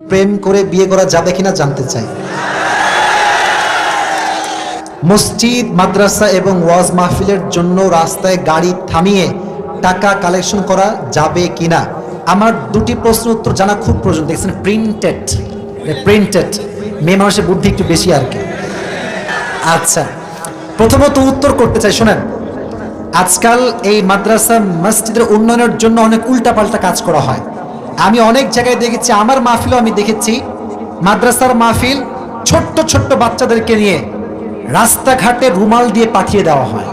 প্রেম করে বিয়ে করা যাবে কিনা জানতে চাই। মসজিদ, মাদ্রাসা এবং ওয়াজ মাহফিলের জন্য রাস্তায় গাড়ি থামিয়ে টাকা কালেকশন করা যাবে কিনা, আমার দুটি প্রশ্নের উত্তর জানা খুব প্রয়োজন। দেখছেন প্রিন্টেড মেয়ে মানুষের বুদ্ধি একটু বেশি আর কি। আচ্ছা, প্রথমত উত্তর করতে চাই, শোনেন। আজকাল এই মাদ্রাসা মসজিদের উন্নয়নের জন্য অনেক উল্টাপাল্টা কাজ করা হয়। আমি অনেক জায়গায় দেখেছি, আমার মাহফিলও আমি দেখেছি, মাদ্রাসার মাহফিল ছোট্ট ছোট্ট বাচ্চাদেরকে নিয়ে রাস্তাঘাটে রুমাল দিয়ে পাঠিয়ে দেওয়া হয়।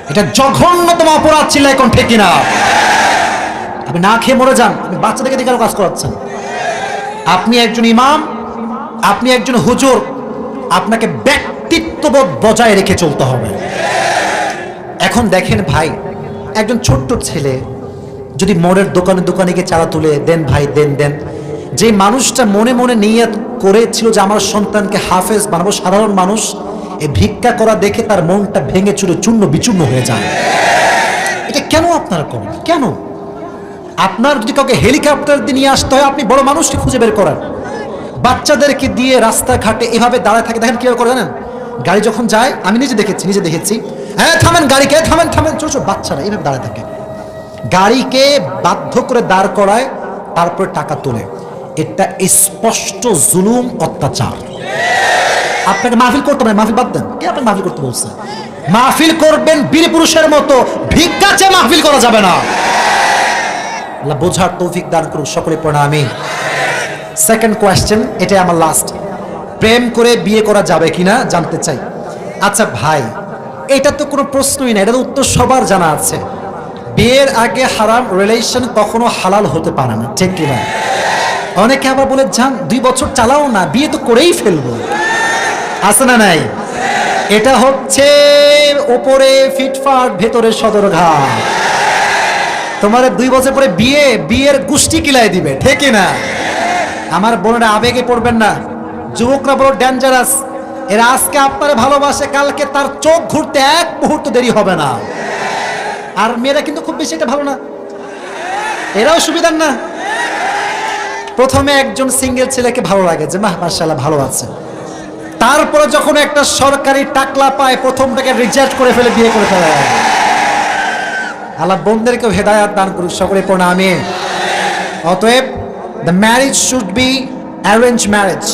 এটা জঘন্যতম অপরাধ ছিল, এখন ঠিক কিনা? আপনি না খেয়ে মরে যান, আপনি বাচ্চাদেরকে দিয়ে কাজ করাচ্ছেন। আপনি একজন ইমাম, আপনি একজন হুজুর, আপনাকে ব্যক্তিত্ববোধ বজায় রেখে চলতে হবে। এখন দেখেন ভাই, একজন ছোট্ট ছেলে যদি মোড়ের দোকানে দোকানে গিয়ে চারা তুলে দেন, ভাই দেন, যে মানুষটা মনে মনে নিয়ত করেছিল যে আমার সন্তানকে হাফেজ বানাবো, সাধারণ মানুষ এই ভিক্ষা করা দেখে তার মনটা ভেঙে চুরে চূর্ণ বিচূর্ণ হয়ে যায়। এটা কেন আপনারা করেন? কেন? আপনার যদি কাউকে হেলিকপ্টার দিয়ে নিয়ে আসতে হয়, আপনি বড় মানুষকে খুঁজে বের করেন। বাচ্চাদেরকে দিয়ে রাস্তাঘাটে এভাবে দাঁড়ায় থাকে, দেখেন কিভাবে করে জানেন? গাড়ি যখন যায়, আমি নিজে দেখেছি, হ্যাঁ থামেন গাড়িকে, থামেন, ছোট বাচ্চারা এইভাবে দাঁড়ায় থাকে। গাড়িকে বাধ্য করে দাঁড় করায়, তারপরে টাকা তোলে। এটা স্পষ্ট জুলুম, অত্যাচার। আপনাকে মাহফিল করতে হবে, মাহফিল বাদ দেন। কে আপনাকে মাহফিল করতে বলছে? মাহফিল করবেন বীর পুরুষের মতো, ভিক্ষা চেয়ে মাহফিল করা যাবে না। আল্লাহ বোঝার তৌফিক দান করুন, সকলে পড়া আমিন। সেকেন্ড কোয়েশ্চেন, এটাই আমার লাস্ট। প্রেম করে বিয়ে করা যাবে কিনা জানতে চাই। আচ্ছা ভাই, এটা তো কোনো প্রশ্নই না, এটা তো উত্তর সবার জানা আছে। বিয়ের আগে হারাম রিলেশন কখনো হালাল হতে পারে না, ঠিক কিনা? অনেকে আবার বলে যান 2 বছর চালাও না, বিয়ে তো করেই ফেলবো, আছে না নাই? এটা হচ্ছে ওপরে ফিটফাট, ভেতরে সদরঘাট। তোমার 2 বছর পরে বিয়ের গুষ্টি কিলাই দিবে, ঠিক কিনা? আমার বোনেরা আবেগে পড়বেন না, যুবকরা বড় ডেঞ্জারাস। এরা আজকে আপনার ভালোবাসে, কালকে তার চোখ ঘুরতে 1 মুহূর্ত দেরি হবে না। আর মেয়েরা কিন্তু খুব বেশি এটা ভালো না, এরাও সুবিধার না। প্রথমে একজন সিঙ্গেল ছেলেকে ভালো লাগে যে মাশাআল্লাহ ভালো আছে, তারপরে যখন একটা সরকারি টাকলা পায়, প্রথমটাকে রিজেক্ট করে ফেলে, বিয়ে করে ফেলে। আল্লাহ বোনদেরকেও হেদায়াত দান করুক, সকলে পড়া আমিন। অতএব the marriage should be arranged marriage.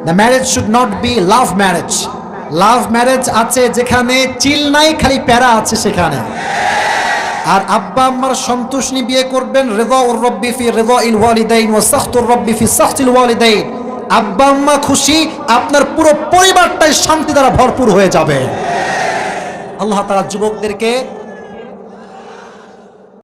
The marriage should not be love marriage. Love marriage আছে যেখানে চিল নাই, খালি প্যারা আছে সেখানে। আর আব্বা আম্মার সন্তোষ নিয়ে বিয়ে করবেন, রিদাউর রব্বি ফি রিদাইল ওয়ালিদাইন ওয়া সাখতুর রব্বি ফি সাখতিল ওয়ালিদাইন। আব্বা আম্মা খুশি, আপনার পুরো পরিবারটাই শান্তি দ্বারা ভরপুর হয়ে যাবে। আল্লাহ তাআলা যুবকদেরকে